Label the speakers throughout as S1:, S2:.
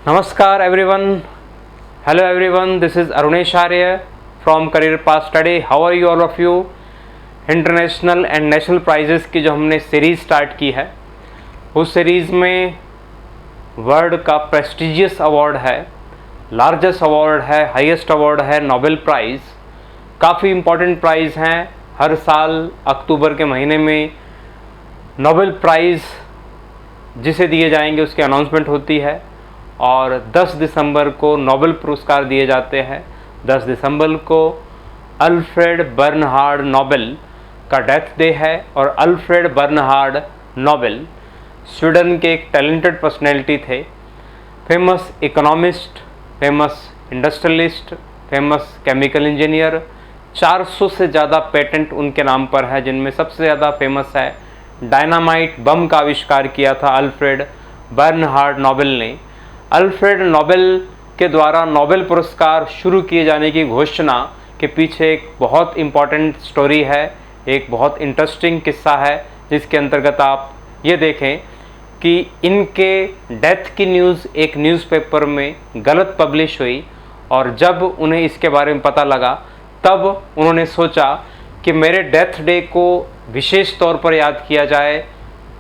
S1: Namaskar everyone. Hello everyone. This is Arunesh Arya from Career Path Study. How are you all of you? International and national prizes की जो हमने series start की है, उस series में world का prestigious award है, largest award है, हाईएस्ट अवार्ड है नोबेल प्राइज़। काफ़ी इम्पोर्टेंट प्राइज़ हैं। हर साल अक्टूबर के महीने में नोबेल प्राइज़ जिसे दिए जाएंगे उसकी अनाउंसमेंट होती है और 10 दिसंबर को नोबेल पुरस्कार दिए जाते हैं। 10 दिसंबर को अल्फ्रेड बर्नहार्ड नोबेल का डेथ डे है और अल्फ्रेड बर्नहार्ड नोबेल स्वीडन के एक टैलेंटेड पर्सनैलिटी थे, famous economist, famous industrialist, famous chemical engineer. 400 से ज़्यादा पेटेंट उनके नाम पर है, जिनमें सबसे ज़्यादा फेमस है डायनामाइट बम का आविष्कार किया था अल्फ्रेड बर्नहार्ड नोबेल ने। अल्फ्रेड नोबेल के द्वारा नोबेल पुरस्कार शुरू किए जाने की घोषणा के पीछे एक बहुत इम्पॉर्टेंट स्टोरी है, एक बहुत इंटरेस्टिंग किस्सा है, जिसके अंतर्गत आप ये देखें कि इनके डेथ की न्यूज़ एक न्यूज़पेपर में गलत पब्लिश हुई और जब उन्हें इसके बारे में पता लगा तब उन्होंने सोचा कि मेरे डेथ डे को विशेष तौर पर याद किया जाए,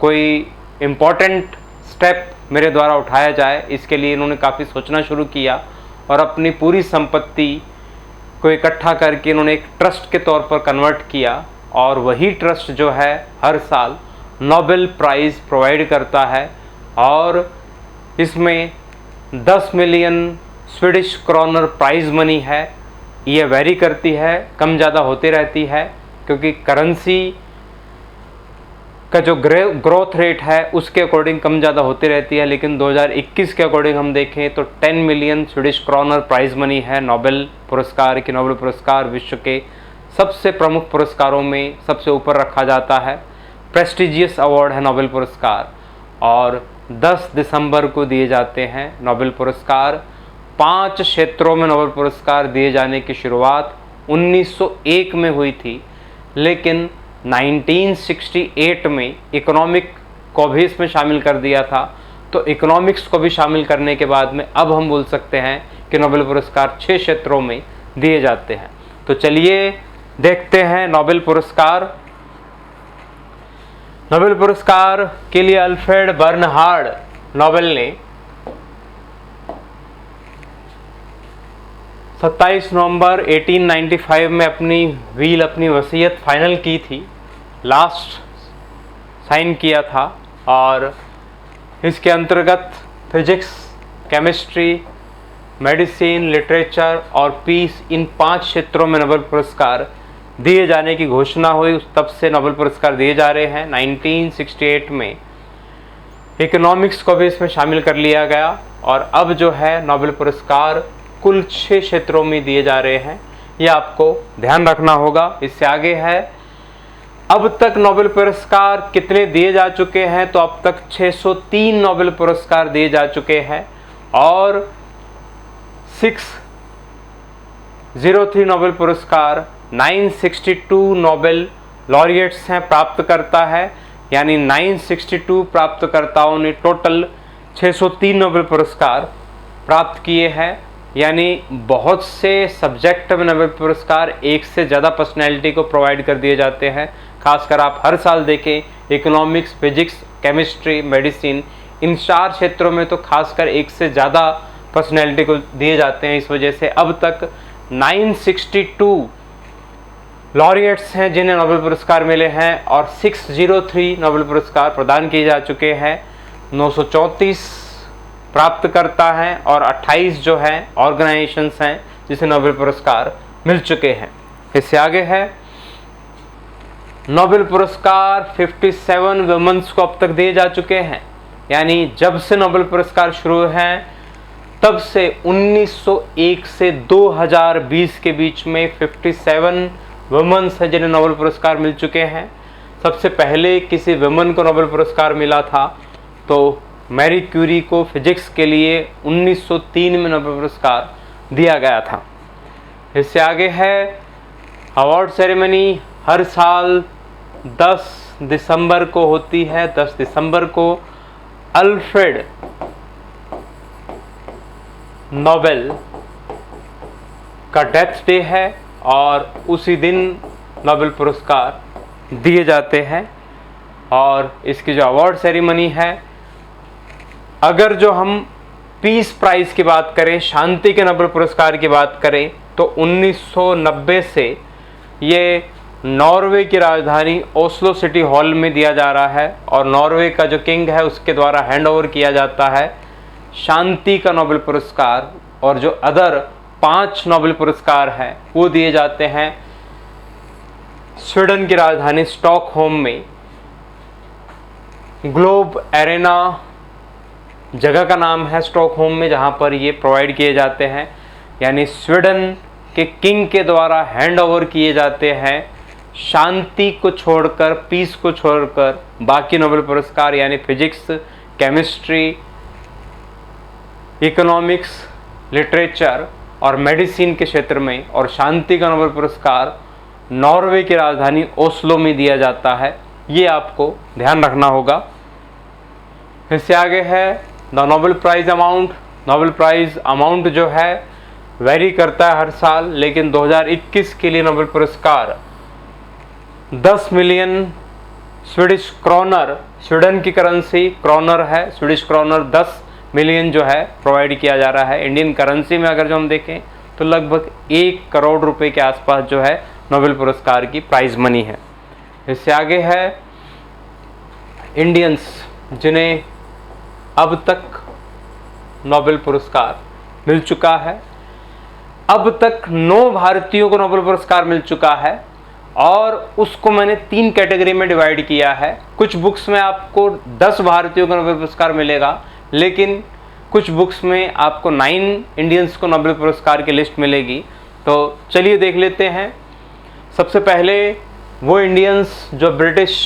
S1: कोई इम्पॉर्टेंट स्टेप मेरे द्वारा उठाया जाए। इसके लिए इन्होंने काफ़ी सोचना शुरू किया और अपनी पूरी संपत्ति को इकट्ठा करके इन्होंने एक ट्रस्ट के तौर पर कन्वर्ट किया और वही ट्रस्ट जो है हर साल नोबेल प्राइज़ प्रोवाइड करता है और इसमें 10 मिलियन स्वीडिश क्रॉनर प्राइज़ मनी है। ये वेरी करती है, कम ज़्यादा होती रहती है, क्योंकि करेंसी का जो ग्रोथ रेट है उसके अकॉर्डिंग कम ज़्यादा होती रहती है। लेकिन 2021 के अकॉर्डिंग हम देखें तो 10 मिलियन स्वीडिश क्रॉनर प्राइज़ मनी है नोबेल पुरस्कार की। नोबेल पुरस्कार विश्व के सबसे प्रमुख पुरस्कारों में सबसे ऊपर रखा जाता है, प्रेस्टिजियस अवार्ड है नोबेल पुरस्कार और 10 दिसंबर को दिए जाते हैं नोबेल पुरस्कार। 5 क्षेत्रों में नोबेल पुरस्कार दिए जाने की शुरुआत 1901 में हुई थी, लेकिन 1968 में इकोनॉमिक को भी इसमें शामिल कर दिया था। तो इकोनॉमिक्स को भी शामिल करने के बाद में अब हम बोल सकते हैं कि नोबेल पुरस्कार 6 क्षेत्रों में दिए जाते हैं। तो चलिए देखते हैं नोबेल पुरस्कार। नोबेल पुरस्कार के लिए अल्फ्रेड बर्नहार्ड नोबेल ने 27 नवंबर 1895 में अपनी वसीयत फाइनल की थी, लास्ट साइन किया था और इसके अंतर्गत फिजिक्स, केमिस्ट्री, मेडिसिन, लिटरेचर और पीस, इन 5 क्षेत्रों में नोबेल पुरस्कार दिए जाने की घोषणा हुई। तब से नोबेल पुरस्कार दिए जा रहे हैं। 1968 में इकोनॉमिक्स को भी इसमें शामिल कर लिया गया और अब जो है नोबेल पुरस्कार कुल 6 क्षेत्रों में दिए जा रहे हैं। यह आपको ध्यान रखना होगा। इससे आगे है अब तक नोबेल पुरस्कार कितने दिए जा चुके हैं, तो अब तक 603 नोबेल पुरस्कार दिए जा चुके हैं और 603 नोबेल पुरस्कार 962 नोबेल लॉरिएट्स हैं प्राप्त करता है, यानी 962 प्राप्तकर्ताओं ने टोटल 603 नोबेल पुरस्कार प्राप्त किए हैं। यानी बहुत से सब्जेक्ट में नोबेल पुरस्कार एक से ज़्यादा पर्सनैलिटी को प्रोवाइड कर दिए जाते हैं। खासकर आप हर साल देखें, इकोनॉमिक्स, फिजिक्स, केमिस्ट्री, मेडिसिन, इन 4 क्षेत्रों में तो खासकर एक से ज़्यादा पर्सनैलिटी को दिए जाते हैं। इस वजह से अब तक 962 लॉरिएट्स हैं जिन्हें नोबेल पुरस्कार मिले हैं और 603 नोबेल पुरस्कार प्रदान किए जा चुके हैं। 934 प्राप्त करता है और 28 जो हैं ऑर्गेनाइजेशंस हैं जिसे नोबेल पुरस्कार मिल चुके हैं। इससे आगे है नोबेल पुरस्कार 57 वुमेन्स को अब तक दिए जा चुके हैं। यानी जब से नोबेल पुरस्कार शुरू हैं तब से 1901 से 2020 के बीच में 57 वुमेन्स हैं जिन्हें नोबेल पुरस्कार मिल चुके हैं। सबसे पहले किसी वुमेन को नोबेल पुरस्कार मिला था तो मैरी क्यूरी को फिजिक्स के लिए 1903 में नोबेल पुरस्कार दिया गया था। इससे आगे है अवार्ड सेरेमनी हर साल 10 दिसंबर को होती है। 10 दिसंबर को अल्फ्रेड नोबेल का डेथ डे है और उसी दिन नोबेल पुरस्कार दिए जाते हैं। और इसकी जो अवार्ड सेरेमनी है, अगर जो हम पीस प्राइज की बात करें, शांति के नोबेल पुरस्कार की बात करें, तो 1990 से ये नॉर्वे की राजधानी ओस्लो सिटी हॉल में दिया जा रहा है और नॉर्वे का जो किंग है उसके द्वारा हैंड ओवर किया जाता है शांति का नोबेल पुरस्कार। और जो अदर 5 नोबेल पुरस्कार हैं वो दिए जाते हैं स्वीडन की राजधानी स्टॉकहोम में ग्लोब एरेना जगह का नाम है स्टॉकहोम में, जहाँ पर ये प्रोवाइड किए जाते हैं। यानी स्वीडन के किंग के द्वारा हैंड ओवर किए जाते हैं शांति को छोड़कर, पीस को छोड़कर बाकी नोबेल पुरस्कार, यानी फिजिक्स, केमिस्ट्री, इकोनॉमिक्स, लिटरेचर और मेडिसिन के क्षेत्र में। और शांति का नोबेल पुरस्कार नॉर्वे की राजधानी ओस्लो में दिया जाता है, ये आपको ध्यान रखना होगा। इससे आगे है the Nobel prize amount. Nobel prize amount जो है वेरी करता है हर साल, लेकिन 2021 के लिए नोबेल पुरस्कार 10 मिलियन स्वीडिश क्रॉनर, स्वीडन की करेंसी क्रॉनर है, स्वीडिश क्रॉनर 10 मिलियन जो है प्रोवाइड किया जा रहा है। इंडियन करेंसी में अगर जो हम देखें तो लगभग 1 करोड़ रुपए के आसपास जो है नोबेल पुरस्कार की प्राइज मनी है। इससे आगे है इंडियंस जिन्हें अब तक नोबेल पुरस्कार मिल चुका है। अब तक 9 भारतीयों को नोबेल पुरस्कार मिल चुका है और उसको मैंने 3 कैटेगरी में डिवाइड किया है। कुछ बुक्स में आपको 10 भारतीयों को नोबेल पुरस्कार मिलेगा, लेकिन कुछ बुक्स में आपको 9 इंडियंस को नोबेल पुरस्कार की लिस्ट मिलेगी। तो चलिए देख लेते हैं। सबसे पहले वो इंडियंस जो ब्रिटिश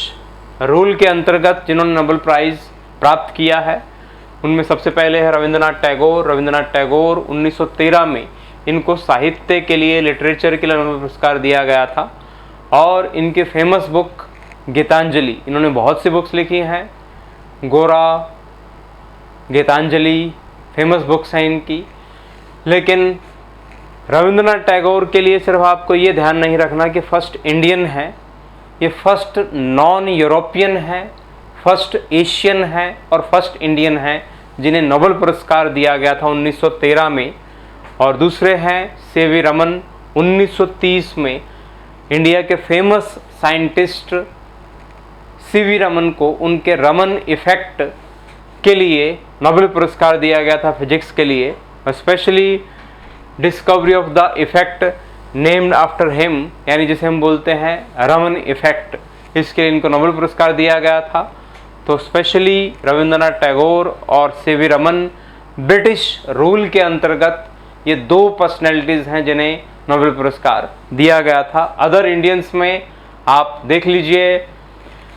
S1: रूल के अंतर्गत जिन्होंने नोबेल प्राइज़ प्राप्त किया है, उनमें सबसे पहले है रविंद्रनाथ टैगोर। रविंद्रनाथ टैगोर 1913 में इनको साहित्य के लिए, लिटरेचर के लिए नोबेल पुरस्कार दिया गया था। और इनके फेमस बुक गीतांजलि, इन्होंने बहुत सी बुक्स लिखी हैं। गोरा, गीतांजलि फेमस बुक्स हैं इनकी। लेकिन रविंद्रनाथ टैगोर के लिए सिर्फ आपको ये ध्यान नहीं रखना कि फर्स्ट इंडियन है, ये फर्स्ट नॉन यूरोपियन है, फर्स्ट एशियन है और फर्स्ट इंडियन है जिन्हें नोबेल पुरस्कार दिया गया था 1913 में। और दूसरे हैं सीवी रमन। 1930 में इंडिया के फेमस साइंटिस्ट सीवी रमन को उनके रमन इफेक्ट के लिए नोबेल पुरस्कार दिया गया था फिजिक्स के लिए, specially discovery of the effect named after him, यानी जिसे हम बोलते हैं रमन इफेक्ट, इसके लिए इनको नोबेल पुरस्कार दिया गया था। तो स्पेशली रविंद्रनाथ टैगोर और सीवी रमन ब्रिटिश रूल के अंतर्गत ये 2 पर्सनैलिटीज़ हैं जिन्हें नोबेल पुरस्कार दिया गया था। अदर इंडियंस में आप देख लीजिए,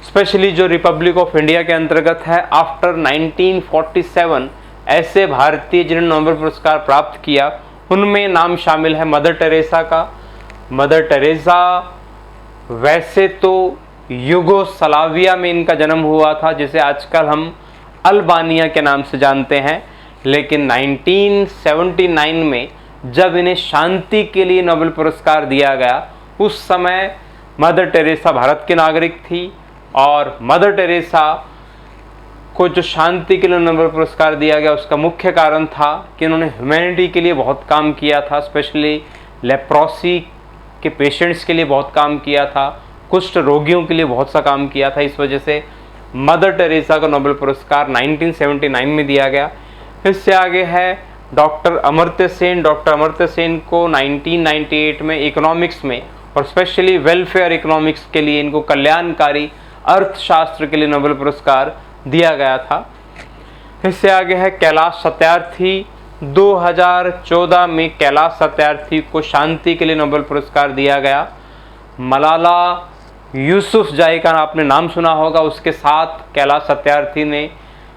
S1: स्पेशली जो रिपब्लिक ऑफ इंडिया के अंतर्गत है, आफ्टर 1947 ऐसे भारतीय जिन्होंने नोबेल पुरस्कार प्राप्त किया, उनमें नाम शामिल है मदर टेरेसा का। मदर टेरेसा वैसे तो युगोस्लाविया में इनका जन्म हुआ था, जिसे आजकल हम अल्बानिया के नाम से जानते हैं, लेकिन 1979 में जब इन्हें शांति के लिए नोबेल पुरस्कार दिया गया, उस समय मदर टेरेसा भारत की नागरिक थी। और मदर टेरेसा को जो शांति के लिए नोबेल पुरस्कार दिया गया, उसका मुख्य कारण था कि उन्होंने ह्यूमैनिटी के लिए बहुत काम किया था, स्पेशली लेप्रोसी के पेशेंट्स के लिए बहुत काम किया था, कुष्ठ रोगियों के लिए बहुत सा काम किया था। इस वजह से मदर टेरेसा को नोबेल पुरस्कार 1979 में दिया गया। इससे आगे है डॉक्टर अमर्त्य सेन। डॉक्टर अमर्त्य सेन को 1998 में इकोनॉमिक्स में और स्पेशली वेलफेयर इकोनॉमिक्स के लिए, इनको कल्याणकारी अर्थशास्त्र के लिए नोबेल पुरस्कार दिया गया था। इससे आगे है कैलाश सत्यार्थी। 2014 में कैलाश सत्यार्थी को शांति के लिए नोबेल पुरस्कार दिया गया। मलाला यूसुफजाई का आपने नाम सुना होगा, उसके साथ कैलाश सत्यार्थी ने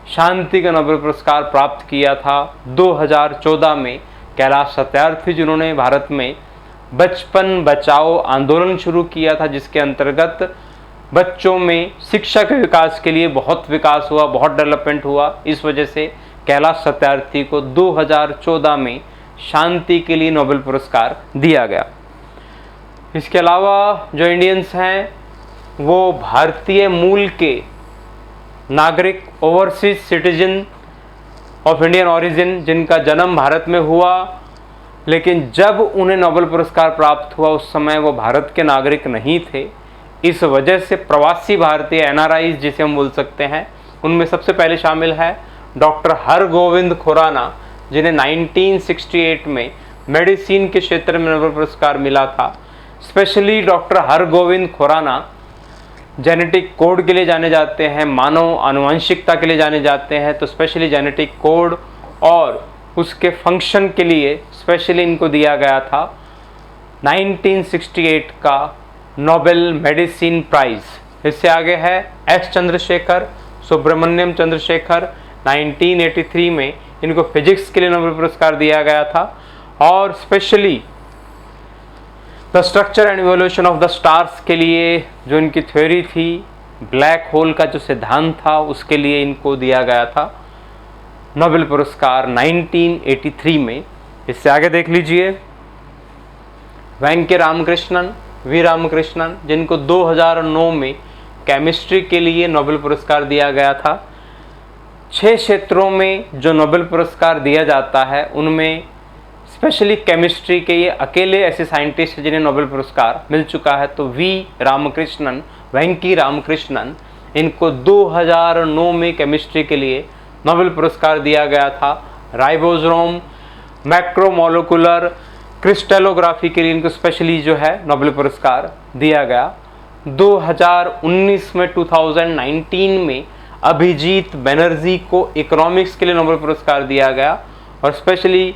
S1: शांति का नोबेल पुरस्कार प्राप्त किया था 2014 में। कैलाश सत्यार्थी जिन्होंने भारत में बचपन बचाओ आंदोलन शुरू किया था, जिसके अंतर्गत बच्चों में शिक्षा के विकास के लिए बहुत विकास हुआ, बहुत डेवलपमेंट हुआ। इस वजह से कैलाश सत्यार्थी को 2014 में शांति के लिए नोबेल पुरस्कार दिया गया। इसके अलावा जो इंडियंस हैं वो भारतीय मूल के नागरिक, overseas citizen of Indian origin, जिनका जन्म भारत में हुआ लेकिन जब उन्हें नोबेल पुरस्कार प्राप्त हुआ उस समय वो भारत के नागरिक नहीं थे। इस वजह से प्रवासी भारतीय एनआरआई जिसे हम बोल सकते हैं, उनमें सबसे पहले शामिल है डॉक्टर हरगोविंद खुराना, जिन्हें 1968 में मेडिसिन के क्षेत्र में नोबेल पुरस्कार मिला था। Specially doctor Hargobind Khorana genetic code के लिए जाने जाते हैं, मानव आनुवंशिकता के लिए जाने जाते हैं। तो स्पेशली जेनेटिक कोड और उसके फंक्शन के लिए स्पेशली इनको दिया गया था 1968 का नोबेल मेडिसिन प्राइज। इससे आगे है एस चंद्रशेखर, सुब्रमण्यम चंद्रशेखर, 1983 में इनको फिजिक्स के लिए नोबेल पुरस्कार दिया गया था। और specially the structure and evolution of the stars के लिए जो इनकी थ्योरी थी, ब्लैक होल का जो सिद्धांत था, उसके लिए इनको दिया गया था नोबेल पुरस्कार 1983 में। इससे आगे देख लीजिए वेंके रामकृष्णन, वी रामकृष्णन, जिनको 2009 में केमिस्ट्री के लिए नोबेल पुरस्कार दिया गया था। 6 क्षेत्रों में जो नोबेल पुरस्कार दिया जाता है उनमें स्पेशली केमिस्ट्री के ये अकेले ऐसे साइंटिस्ट हैं जिन्हें नोबेल पुरस्कार मिल चुका है। तो वी रामकृष्णन, वेंकी रामकृष्णन, इनको 2009 में केमिस्ट्री के लिए नोबेल पुरस्कार दिया गया था। राइबोसोम मैक्रोमोलिकुलर क्रिस्टलोग्राफी के लिए इनको स्पेशली जो है नोबेल पुरस्कार दिया गया। 2019 में 2019 में अभिजीत बनर्जी को इकोनॉमिक्स के लिए नोबेल पुरस्कार दिया गया और स्पेशली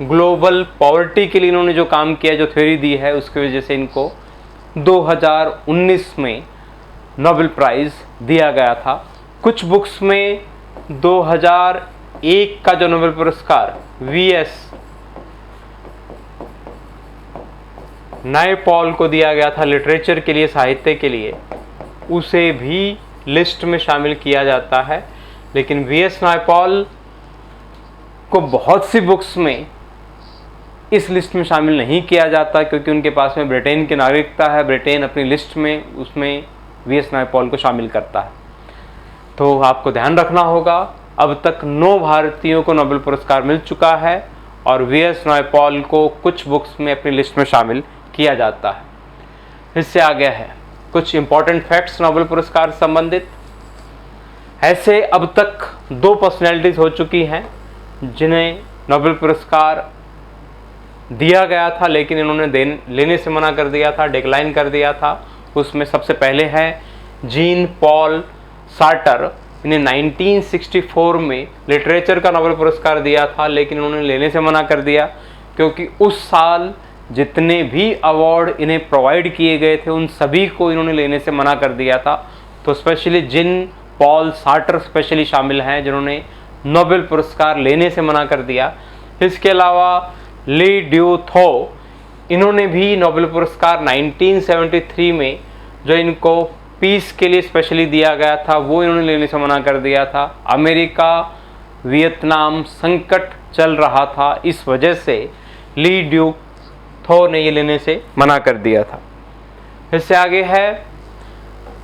S1: ग्लोबल पॉवर्टी के लिए इन्होंने जो काम किया, जो थ्योरी दी है, उसकी वजह से इनको 2019 में नोबेल प्राइज़ दिया गया था। कुछ बुक्स में 2001 का जो नोबेल पुरस्कार वीएस नायपॉल को दिया गया था लिटरेचर के लिए, साहित्य के लिए, उसे भी लिस्ट में शामिल किया जाता है। लेकिन वीएस नायपॉल को बहुत सी बुक्स में इस लिस्ट में शामिल नहीं किया जाता क्योंकि उनके पास में ब्रिटेन की नागरिकता है। ब्रिटेन अपनी लिस्ट में उसमें वीएस नायपॉल को शामिल करता है। तो आपको ध्यान रखना होगा, अब तक 9 भारतीयों को नोबेल पुरस्कार मिल चुका है और वीएस नायपॉल को कुछ बुक्स में अपनी लिस्ट में शामिल किया जाता है। इससे आगे है कुछ इंपॉर्टेंट फैक्ट्स नोबेल पुरस्कार संबंधित। ऐसे अब तक 2 पर्सनैलिटीज हो चुकी हैं जिन्हें नोबेल पुरस्कार दिया गया था लेकिन इन्होंने लेने से मना कर दिया था, डिक्लाइन कर दिया था। उसमें सबसे पहले है जीन पॉल सार्टर। इन्हें 1964 में लिटरेचर का नोबेल पुरस्कार दिया था लेकिन इन्होंने लेने से मना कर दिया क्योंकि उस साल जितने भी अवार्ड इन्हें प्रोवाइड किए गए थे उन सभी को इन्होंने लेने से मना कर दिया था। तो specially Jean Paul shorter specially शामिल हैं जिन्होंने नोबेल पुरस्कार लेने से मना कर दिया। इसके अलावा ली ड्यू थो, इन्होंने भी नोबेल पुरस्कार 1973 में जो इनको पीस के लिए स्पेशली दिया गया था वो इन्होंने लेने से मना कर दिया था। अमेरिका वियतनाम संकट चल रहा था, इस वजह से ली ड्यू थो ने ये लेने से मना कर दिया था। इससे आगे है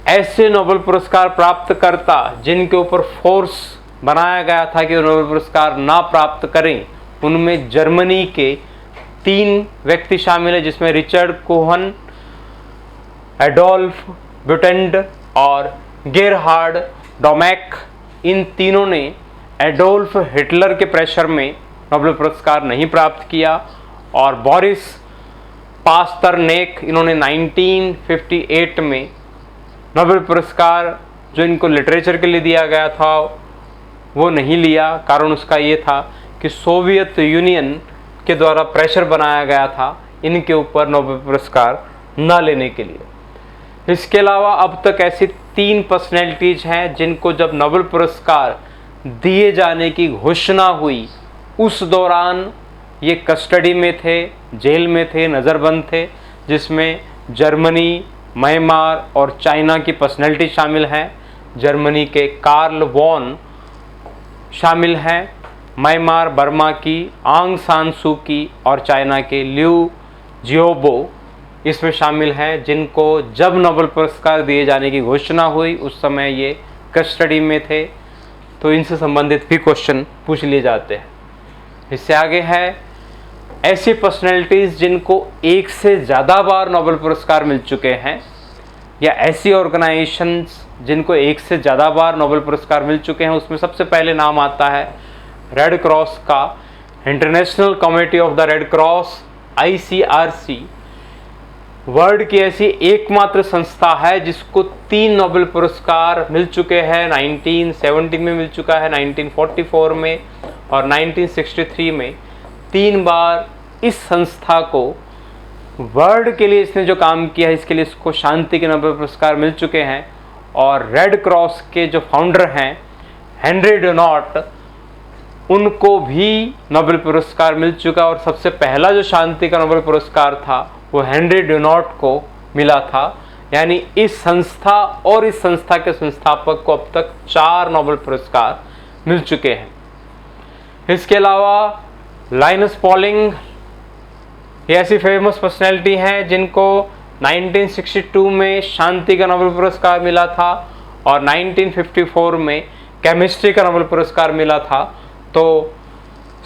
S1: ऐसे नोबेल पुरस्कार प्राप्तकर्ता जिनके ऊपर फोर्स बनाया गया था कि नोबेल पुरस्कार ना प्राप्त करें। उनमें जर्मनी के 3 व्यक्ति शामिल हैं जिसमें रिचर्ड कोहन, एडोल्फ ब्यूटेंड और गेरहार्ड डोमैक। इन तीनों ने एडोल्फ हिटलर के प्रेशर में नोबेल पुरस्कार नहीं प्राप्त किया। और बोरिस पास्तरनेक, इन्होंने 1958 में नोबेल पुरस्कार जो इनको लिटरेचर के लिए दिया गया था वो नहीं लिया। कारण उसका ये था कि सोवियत यूनियन के द्वारा प्रेशर बनाया गया था इनके ऊपर नोबेल पुरस्कार न लेने के लिए। इसके अलावा अब तक ऐसी 3 पर्सनैलिटीज हैं जिनको जब नोबेल पुरस्कार दिए जाने की घोषणा हुई उस दौरान ये कस्टडी में थे, जेल में थे, नज़रबंद थे, जिसमें जर्मनी, म्यांमार और चाइना की पर्सनैलिटी शामिल हैं। जर्मनी के कार्ल वॉन शामिल हैं म्यांमार बर्मा की आंग सान सू की और चाइना के लिू जियोबो इसमें शामिल हैं, जिनको जब नोबेल पुरस्कार दिए जाने की घोषणा हुई उस समय ये कस्टडी में थे, तो इनसे संबंधित भी क्वेश्चन पूछ लिए जाते हैं। इससे आगे है ऐसी पर्सनैलिटीज़ जिनको एक से ज़्यादा बार नोबेल पुरस्कार मिल चुके हैं, या ऐसी ऑर्गेनाइजेशंस जिनको एक से ज़्यादा बार नोबेल पुरस्कार मिल चुके हैं। उसमें सबसे पहले नाम आता है रेड क्रॉस का। International committee of the red cross ICRC world की ऐसी एकमात्र संस्था है जिसको 3 नोबेल पुरस्कार मिल चुके हैं। 1917 में मिल चुका है, 1944 में और 1963 में। 3 बार इस संस्था को वर्ल्ड के लिए इसने जो काम किया है इसके लिए इसको शांति के नोबेल पुरस्कार मिल चुके हैं। और रेड क्रॉस के जो फाउंडर हैं हेनरी डुनान्ट, उनको भी नोबेल पुरस्कार मिल चुका। और सबसे पहला जो शांति का नोबेल पुरस्कार था वो हेनरी डुनान्ट को मिला था। यानी इस संस्था और इस संस्था के संस्थापक को अब तक 4 नोबेल पुरस्कार मिल चुके हैं। इसके अलावा लाइनस पॉलिंग ये ऐसी फेमस पर्सनैलिटी हैं जिनको 1962 में शांति का नोबेल पुरस्कार मिला था और 1954 में केमिस्ट्री का नोबेल पुरस्कार मिला था। तो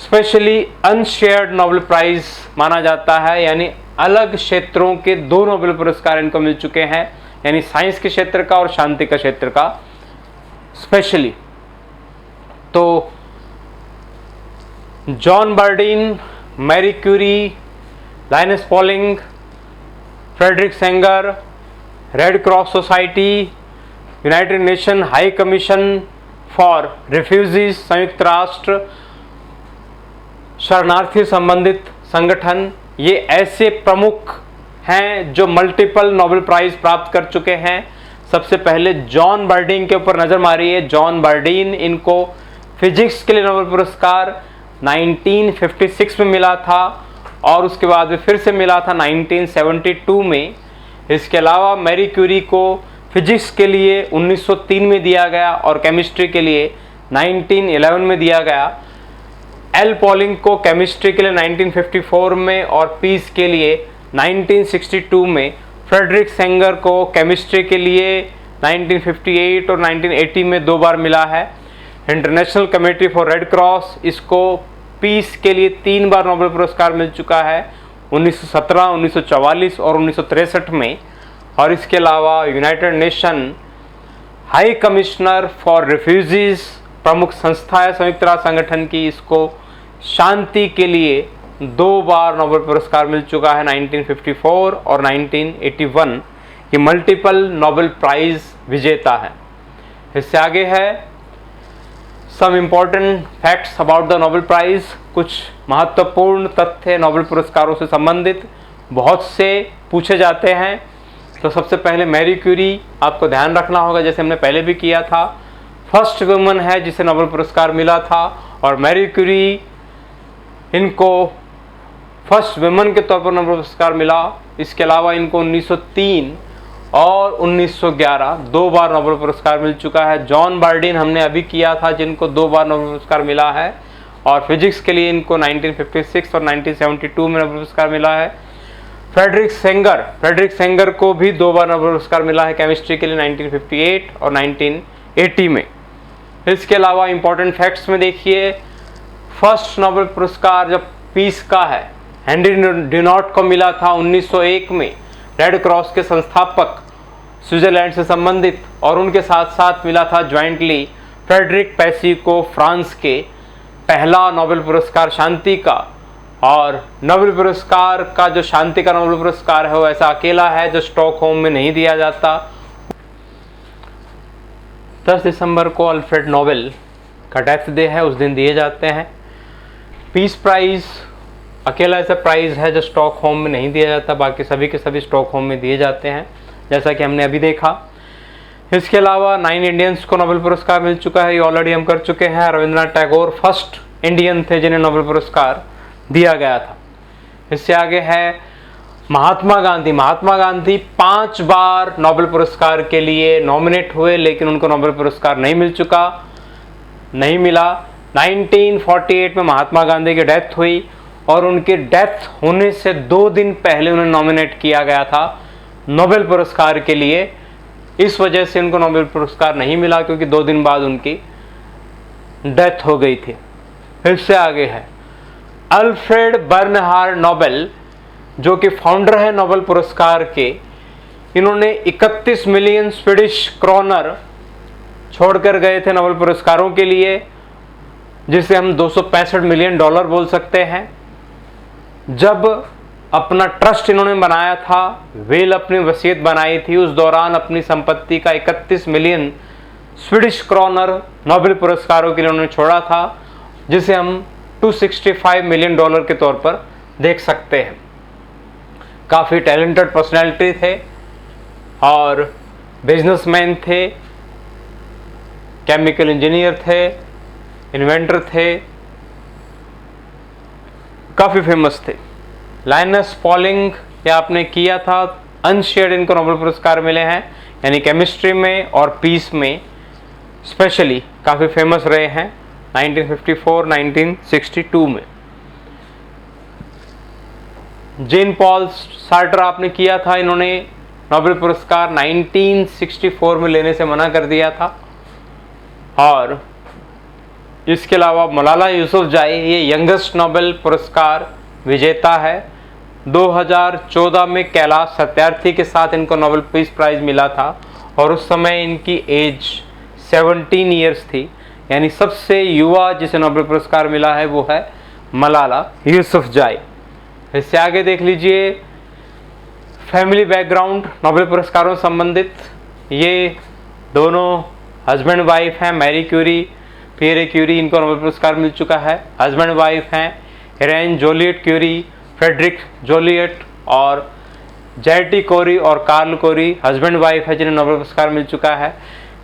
S1: स्पेशली अनशेयर्ड नोबेल प्राइज माना जाता है, यानी अलग क्षेत्रों के 2 नोबेल पुरस्कार इनको मिल चुके हैं, यानी साइंस के क्षेत्र का और शांति का क्षेत्र का स्पेशली। तो John Bardeen, Marie Curie, Linus Pauling, Frederick Sanger, Red Cross Society, United Nation High Commission for Refugees, संयुक्त राष्ट्र शरणार्थी संबंधित संगठन, ये ऐसे प्रमुख हैं जो मल्टीपल नोबेल प्राइज प्राप्त कर चुके हैं। सबसे पहले जॉन बर्डीन के ऊपर नज़र मारिए। जॉन बर्डीन, इनको फिजिक्स के लिए नोबेल पुरस्कार 1956 में मिला था और उसके बाद में फिर से मिला था 1972 में। इसके अलावा मैरी क्यूरी को फिजिक्स के लिए 1903 में दिया गया और केमिस्ट्री के लिए 1911 में दिया गया। एल पॉलिंग को केमिस्ट्री के लिए 1954 में और पीस के लिए 1962 में। फ्रेडरिक सेंगर को केमिस्ट्री के लिए 1958 और 1980 में 2 बार मिला है। International committee for red cross, इसको पीस के लिए 3 बार नोबेल पुरस्कार मिल चुका है, 1917, 1944 और 1963 में। और इसके अलावा United Nation high commissioner for refugees प्रमुख संस्था है संयुक्त राष्ट्र संगठन की, इसको शांति के लिए 2 बार नोबेल पुरस्कार मिल चुका है, 1954 और 1981। ये मल्टीपल नोबेल प्राइज विजेता है। इससे आगे है some important facts about the Nobel prize. कुछ महत्वपूर्ण तथ्य नोबेल पुरस्कारों से संबंधित बहुत से पूछे जाते हैं। तो सबसे पहले मैरी क्यूरी, आपको ध्यान रखना होगा जैसे हमने पहले भी किया था, फर्स्ट वुमन है जिसे नोबेल पुरस्कार मिला था। और मैरी क्यूरी, इनको फर्स्ट वुमन के तौर पर नोबेल पुरस्कार मिला। इसके अलावा इनको 1903 और 1911 2 बार नोबेल पुरस्कार मिल चुका है। जॉन बर्डीन हमने अभी किया था जिनको 2 बार नोबेल पुरस्कार मिला है और फिजिक्स के लिए इनको 1956 और 1972 में नोबेल पुरस्कार मिला है। फ्रेडरिक सेंगर को भी 2 बार नोबेल पुरस्कार मिला है केमिस्ट्री के लिए 1958 और 1980 में। इसके अलावा इंपॉर्टेंट फैक्ट्स में देखिए, फर्स्ट नोबेल पुरस्कार जब पीस का है हेनरी डुनान्ट को मिला था 1901 में, रेड क्रॉस के संस्थापक स्विट्जरलैंड से संबंधित, और उनके साथ साथ मिला था ज्वाइंटली फ्रेडरिक पैसी को फ्रांस के पहला नोबेल पुरस्कार शांति का। और नोबेल पुरस्कार का जो शांति का नोबेल पुरस्कार है वो ऐसा अकेला है जो स्टॉकहोम में नहीं दिया जाता। 10 दिसंबर को अल्फ्रेड नोबेल का डेथ डे है, उस दिन दिए जाते हैं। पीस प्राइज अकेला ऐसा प्राइज है जो स्टॉकहोम में नहीं दिया जाता, बाकी सभी के सभी स्टॉकहोम में दिए जाते हैं जैसा कि हमने अभी देखा। इसके अलावा 9 इंडियंस को नोबेल पुरस्कार मिल चुका है, ये ऑलरेडी हम कर चुके हैं। रविंद्रनाथ टैगोर फर्स्ट इंडियन थे जिन्हें नोबेल पुरस्कार दिया गया था। इससे आगे है महात्मा गांधी 5 बार नोबेल पुरस्कार के लिए नॉमिनेट हुए लेकिन उनको नोबेल पुरस्कार नहीं मिला। 1948 में महात्मा गांधी की डेथ हुई और उनकी डेथ होने से 2 दिन पहले उन्हें नॉमिनेट किया गया था नोबेल पुरस्कार के लिए। इस वजह से उनको नोबेल पुरस्कार नहीं मिला क्योंकि 2 दिन बाद उनकी डेथ हो गई थी। इससे आगे है अल्फ्रेड बर्नहार्ड नोबेल, जो कि फाउंडर है नोबेल पुरस्कार के। इन्होंने 31 मिलियन स्वीडिश क्रोनर छोड़कर गए थे नोबेल पुरस्कारों के लिए, जिसे हम 265 मिलियन डॉलर बोल सकते हैं। जब अपना ट्रस्ट इन्होंने बनाया था, वेल अपनी वसीयत बनाई थी, उस दौरान अपनी संपत्ति का 31 मिलियन स्वीडिश क्रोनर नोबेल पुरस्कारों के लिए उन्होंने छोड़ा था, जिसे हम 265 मिलियन डॉलर के तौर पर देख सकते हैं। काफ़ी टैलेंटेड पर्सनैलिटी थे और बिजनेसमैन थे, केमिकल इंजीनियर थे, इन्वेंटर थे, काफ़ी फेमस थे। लाइनस पॉलिंग या आपने किया था, अनशेयर्ड इनको नोबेल पुरस्कार मिले हैं, यानी केमिस्ट्री में और पीस में स्पेशली काफ़ी फेमस रहे हैं 1954, 1962 में। जेन पॉल सार्टर आपने किया था, इन्होंने नोबेल पुरस्कार 1964 में लेने से मना कर दिया था। और इसके अलावा मलाला यूसुफजाई, ये यंगेस्ट नोबेल पुरस्कार विजेता है। 2014 में कैलाश सत्यार्थी के साथ इनको नोबेल पीस प्राइज मिला था और उस समय इनकी एज 17 ईयर्स थी, यानी सबसे युवा जिसे नोबेल पुरस्कार मिला है वो है मलाला यूसुफजाई। इससे आगे देख लीजिए फैमिली बैकग्राउंड नोबेल पुरस्कारों से संबंधित। ये दोनों हस्बैंड वाइफ हैं, मैरी क्यूरी, पियरे क्यूरी, इनको नोबेल पुरस्कार मिल चुका है। हस्बैंड वाइफ हैं हेरेन जोलियट क्यूरी, फ्रेडरिक जोलियट और जैटी कोरी और कार्ल कोरी हस्बैंड वाइफ है जिन्हें नोबेल पुरस्कार मिल चुका है।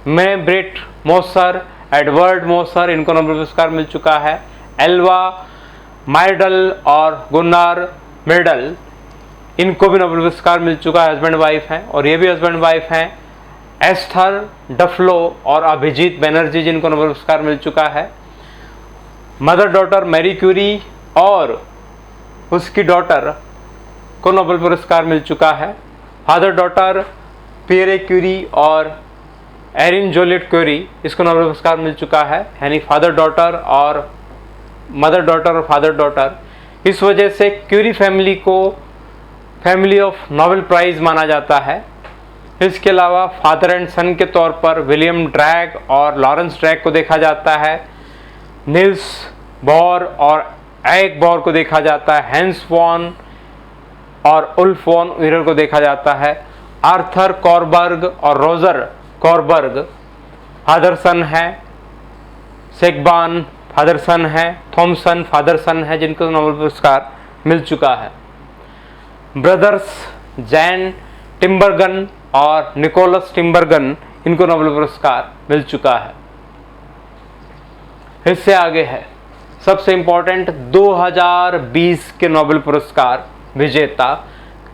S1: मैं ब्रेट मोसर, एडवर्ड मोसर, इनको नोबेल पुरस्कार मिल चुका है। एल्वा मायरडल और गुन्नार मिर्डल, इनको भी नोबेल पुरस्कार मिल चुका है, हस्बैंड वाइफ हैं। और ये भी हस्बैंड वाइफ हैं एस्थर डफलो और अभिजीत बनर्जी, जिनको नोबेल पुरस्कार मिल चुका है। मदर डॉटर मैरी क्यूरी और उसकी डॉटर को नोबेल पुरस्कार मिल चुका है। फादर डॉटर पियरे क्यूरी और एरिन जोलियट क्यूरी, इसको नोबेल पुरस्कार मिल चुका है, यानी फादर डॉटर और मदर डॉटर और फादर डॉटर। इस वजह से क्यूरी फैमिली को फैमिली ऑफ नोबेल प्राइज माना जाता है। इसके अलावा फादर एंड सन के तौर पर विलियम ड्रैग और लॉरेंस ड्रैग को देखा जाता है। निल्स बोर और एग बोर को देखा जाता है। हैंस वॉन और उल्फ वॉन वीरर को देखा जाता है। आर्थर कॉरबर्ग और रोजर कॉरबर्ग फादर सन है। सेगबान फादर सन है। थॉमसन फादर सन है, जिनको नोबेल पुरस्कार मिल चुका है। ब्रदर्स जैन टिम्बरगन और निकोलस टिम्बरगन, इनको नोबेल पुरस्कार मिल चुका है। इससे आगे है सबसे इंपॉर्टेंट 2020 के नोबेल पुरस्कार विजेता।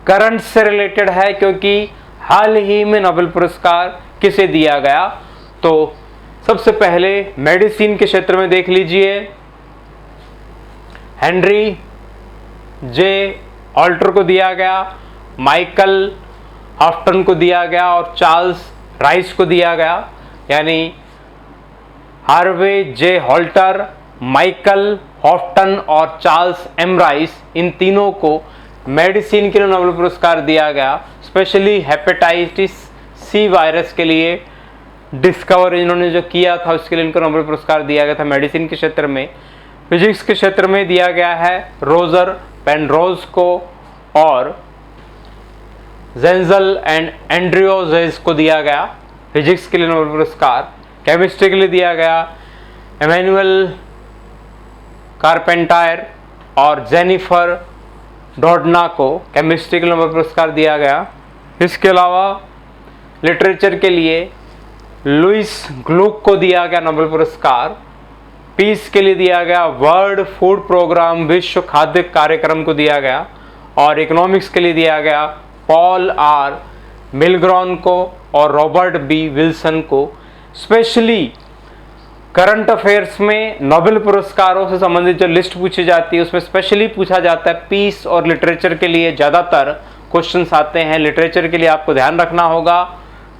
S1: करंट से रिलेटेड है क्योंकि हाल ही में नोबेल पुरस्कार किसे दिया गया। तो सबसे पहले मेडिसिन के क्षेत्र में देख लीजिए, हेनरी जे ऑल्टर को दिया गया, माइकल हॉफ्टन को दिया गया और चार्ल्स राइस को दिया गया। यानी हार्वे जे हॉल्टर, माइकल हॉफ्टन और चार्ल्स एम राइस, इन तीनों को मेडिसिन के लिए नोबेल पुरस्कार दिया गया। स्पेशली हेपेटाइटिस सी वायरस के लिए डिस्कवर इन्होंने जो किया था उसके लिए इनको नोबेल पुरस्कार दिया गया था मेडिसिन के क्षेत्र में। फिजिक्स के क्षेत्र में दिया गया है रोजर पेनरोज को और जेंजल एंड एंड्रियोजेस को दिया गया फिजिक्स के लिए नोबेल पुरस्कार। केमिस्ट्री के लिए दिया गया एमेनुअल कारपेंटायर और जेनिफर डॉडना को केमिस्ट्री के लिए नोबेल पुरस्कार दिया गया। इसके अलावा लिटरेचर के लिए लुइस ग्लूक को दिया गया नोबेल पुरस्कार। पीस के लिए दिया गया वर्ल्ड फूड प्रोग्राम, विश्व खाद्य कार्यक्रम को दिया गया। और इकोनॉमिक्स के लिए दिया गया पॉल आर मिलग्रॉन को और रॉबर्ट बी विल्सन को। स्पेशली करंट अफेयर्स में नोबेल पुरस्कारों से संबंधित जो लिस्ट पूछी जाती है उसमें स्पेशली पूछा जाता है पीस और लिटरेचर के लिए ज़्यादातर क्वेश्चंस आते हैं। लिटरेचर के लिए आपको ध्यान रखना होगा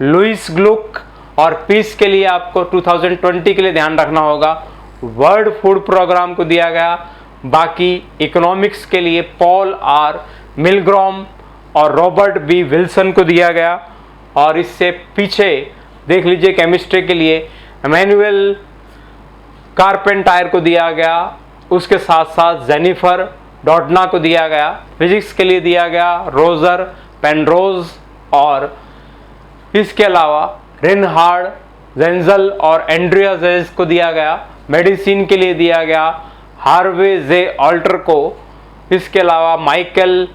S1: लुईस ग्लुक, और पीस के लिए आपको 2020 के लिए ध्यान रखना होगा वर्ल्ड फूड प्रोग्राम को दिया गया। बाकी इकोनॉमिक्स के लिए पॉल आर मिलग्रॉम और रॉबर्ट बी विल्सन को दिया गया। और इससे पीछे देख लीजिए केमिस्ट्री के लिए इमैनुअल कार्पेंटायर को दिया गया, उसके साथ साथ जेनिफर डॉडना को दिया गया। फिजिक्स के लिए दिया गया रोजर पेनरोज, और इसके अलावा रिनहार्ड जेंजल और एंड्रिया जेज को दिया गया। मेडिसिन के लिए दिया गया हार्वे जे ऑल्टर को, इसके अलावा माइकल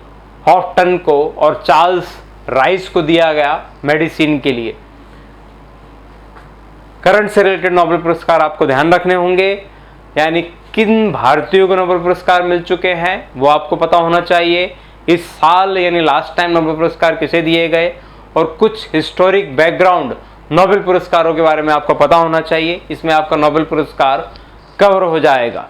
S1: हॉफ्टन को और चार्ल्स राइस को दिया गया मेडिसिन के लिए। करंट से रिलेटेड नोबेल पुरस्कार आपको ध्यान रखने होंगे, यानी किन भारतीयों को नोबेल पुरस्कार मिल चुके हैं वो आपको पता होना चाहिए। इस साल यानी लास्ट टाइम नोबेल पुरस्कार किसे दिए गए, और कुछ हिस्टोरिक बैकग्राउंड नोबेल पुरस्कारों के बारे में आपको पता होना चाहिए। इसमें आपका नोबेल पुरस्कार कवर हो जाएगा।